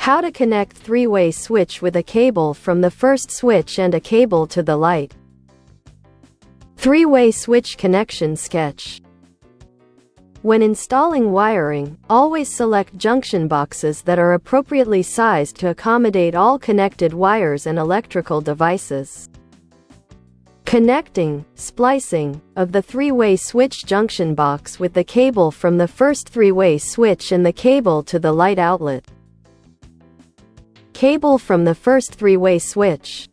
How to connect three-way switch with a cable from the first switch and a cable to the light. Three-way switch connection sketch. When installing wiring, always select junction boxes that are appropriately sized to accommodate all connected wires and electrical devices. Connecting, splicing, of the three-way switch junction box with the cable from the first three-way switch and the cable to the light outlet. Cable from the first three-way switch.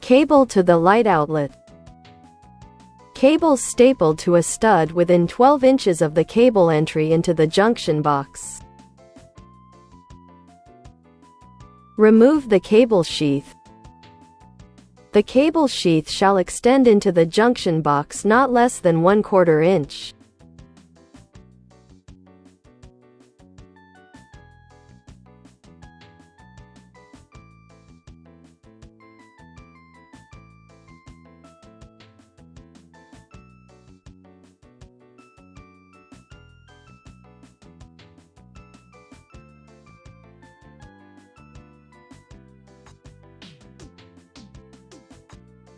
Cable to the light outlet. Cables stapled to a stud within 12 inches of the cable entry into the junction box. Remove the cable sheath. The cable sheath shall extend into the junction box not less than 1/4 inch.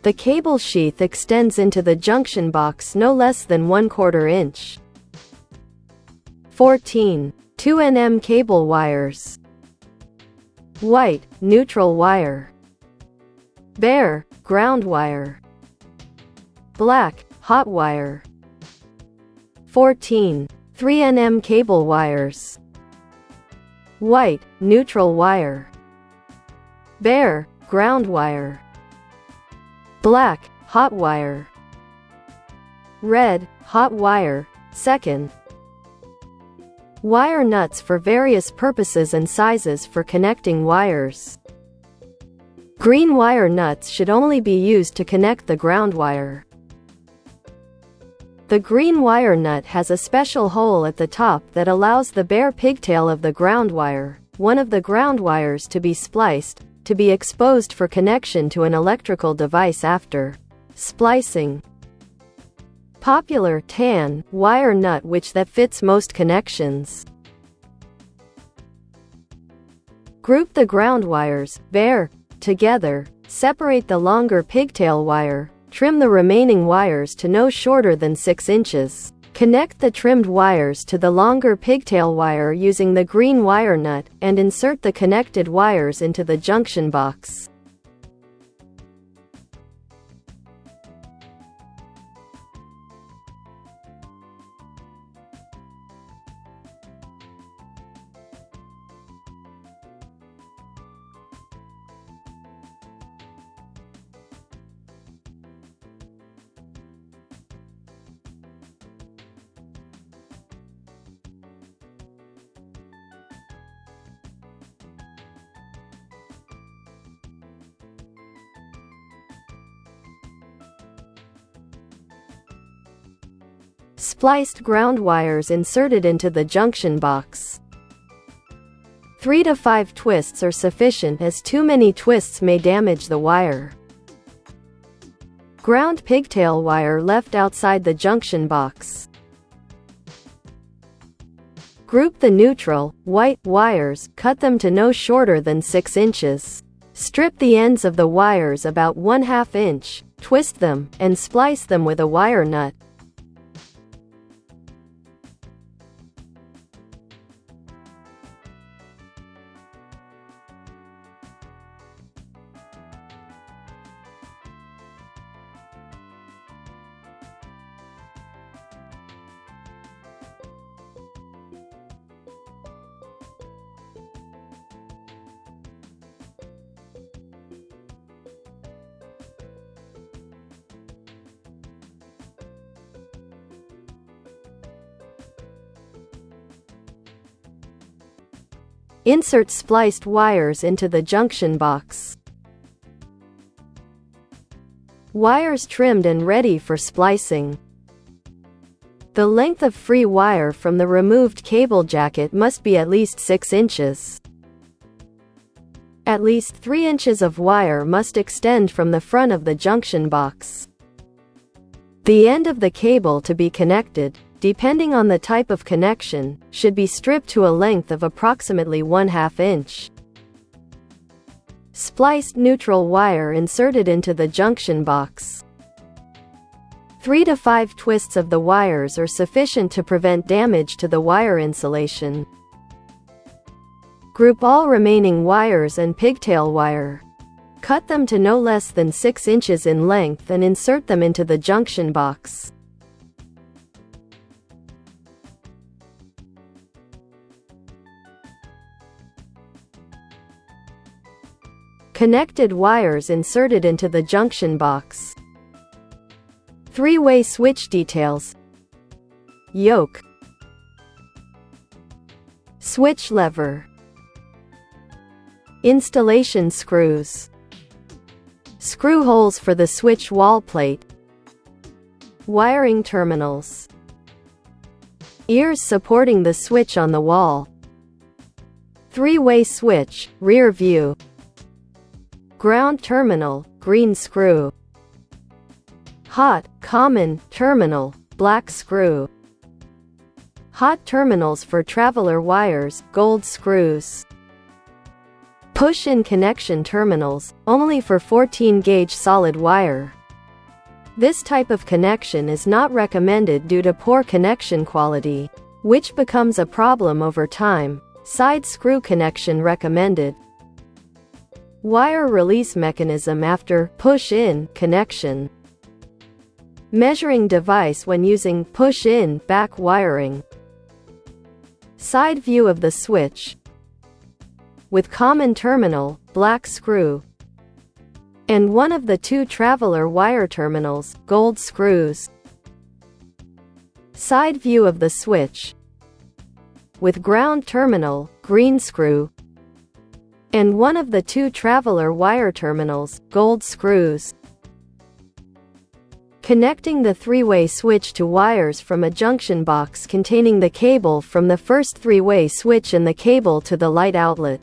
The cable sheath extends into the junction box no less than 1/4 inch. 14. 2 nm cable wires. White, neutral wire. Bare, ground wire. Black, hot wire. 14. 3 nm cable wires. White, neutral wire. Bare, ground wire. Black, hot wire. Red, hot wire. Second. Wire nuts for various purposes and sizes for connecting wires. Green wire nuts should only be used to connect the ground wire. The green wire nut has a special hole at the top that allows the bare pigtail of the ground wire, one of the ground wires to be spliced, to be exposed for connection to an electrical device after splicing. Popular tan wire nut which that fits most connections. Group the ground wires, bare, together, separate the longer pigtail wire, trim the remaining wires to no shorter than 6 inches. Connect the trimmed wires to the longer pigtail wire using the green wire nut, and insert the connected wires into the junction box. Spliced ground wires inserted into the junction box. 3 to 5 twists are sufficient, as too many twists may damage the wire. Ground pigtail wire left outside the junction box. Group the neutral, white wires, cut them to no shorter than 6 inches. Strip the ends of the wires about 1/2 inch, twist them, and splice them with a wire nut. Insert spliced wires into the junction box. Wires trimmed and ready for splicing. The length of free wire from the removed cable jacket must be at least 6 inches. At least 3 inches of wire must extend from the front of the junction box. The end of the cable to be connected. depending on the type of connection, should be stripped to a length of approximately 1/2 inch. Spliced neutral wire inserted into the junction box. 3 to 5 twists of the wires are sufficient to prevent damage to the wire insulation. Group all remaining wires and pigtail wire. Cut them to no less than 6 inches in length and insert them into the junction box. Connected wires inserted into the junction box. 3-way switch details. Yoke. Switch lever. Installation screws. Screw holes for the switch wall plate. Wiring terminals. Ears supporting the switch on the wall. 3-way switch, rear view. Ground terminal, green screw. Hot, common, terminal, black screw. Hot terminals for traveler wires, gold screws. Push-in connection terminals, only for 14-gauge solid wire. This type of connection is not recommended due to poor connection quality, which becomes a problem over time. Side screw connection recommended. Wire release mechanism after push-in connection. Measuring device when using push-in back wiring. Side view of the switch. With common terminal, black screw. And one of the 2 traveler wire terminals, gold screws. Side view of the switch. With ground terminal, green screw. And one of the 2 traveler wire terminals, gold screws. Connecting the 3-way switch to wires from a junction box containing the cable from the first 3-way switch and the cable to the light outlet.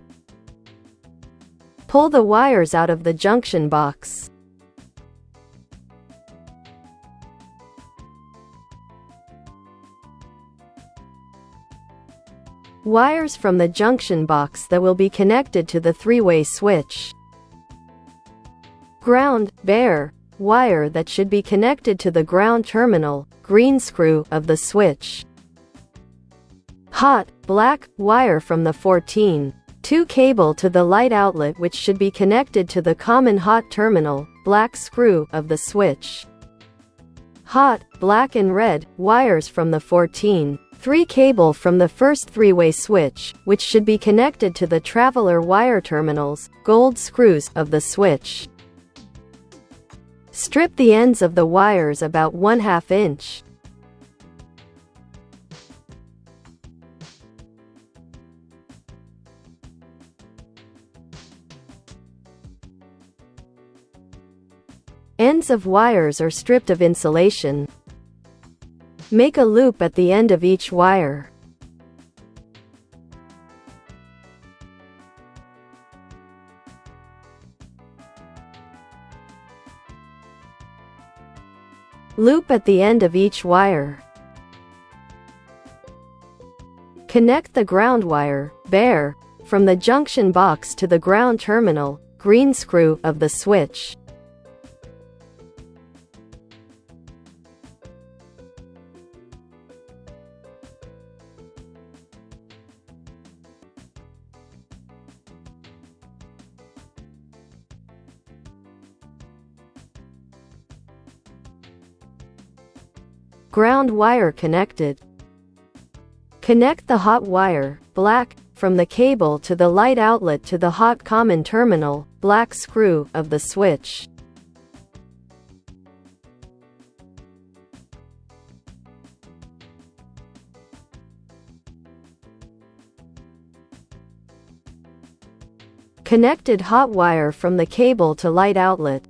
Pull the wires out of the junction box. Wires from the junction box that will be connected to the 3-way switch. Ground, bare, wire that should be connected to the ground terminal, green screw, of the switch. Hot, black, wire from the 14/2 cable to the light outlet which should be connected to the common hot terminal, black screw, of the switch. Hot, black and red, wires from the 14/3 cable from the first 3-way switch, which should be connected to the traveler wire terminals, gold screws, of the switch. Strip the ends of the wires about 1/2 inch. Ends of wires are stripped of insulation. Make a loop at the end of each wire. Loop at the end of each wire. Connect the ground wire, bare, from the junction box to the ground terminal, green screw, of the switch. Ground wire connected. Connect the hot wire, black, from the cable to the light outlet to the hot common terminal, black screw, of the switch. Connected hot wire from the cable to light outlet.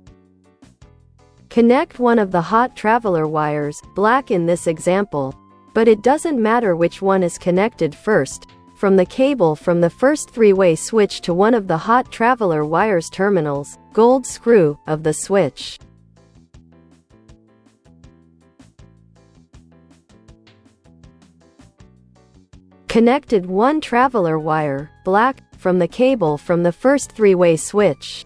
Connect one of the hot traveler wires, black in this example, but it doesn't matter which one is connected first, from the cable from the first 3-way switch to one of the hot traveler wires terminals, gold screw, of the switch. Connected one traveler wire, black, from the cable from the first three-way switch.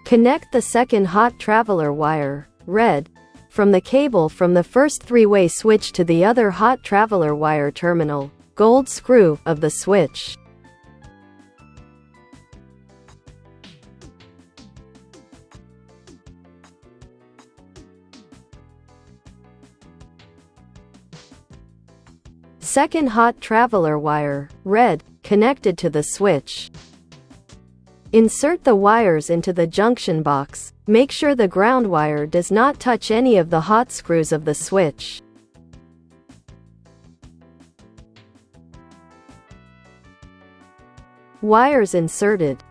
Connect the second hot traveler wire, red, from the cable from the first three-way switch to the other hot traveler wire terminal, gold screw, of the switch. Second hot traveler wire, red, connected to the switch. Insert the wires into the junction box. Make sure the ground wire does not touch any of the hot screws of the switch. Wires inserted.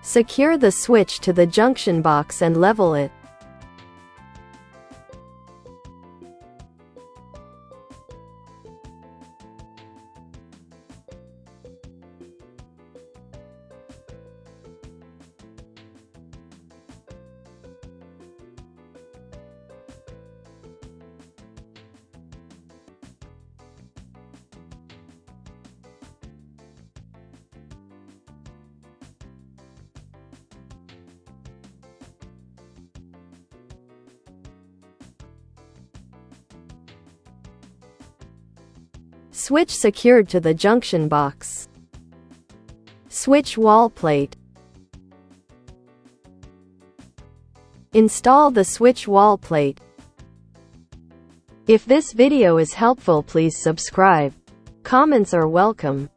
Secure the switch to the junction box and level it. Switch secured to the junction box. Switch wall plate. Install the switch wall plate. If this video is helpful, please subscribe. Comments are welcome.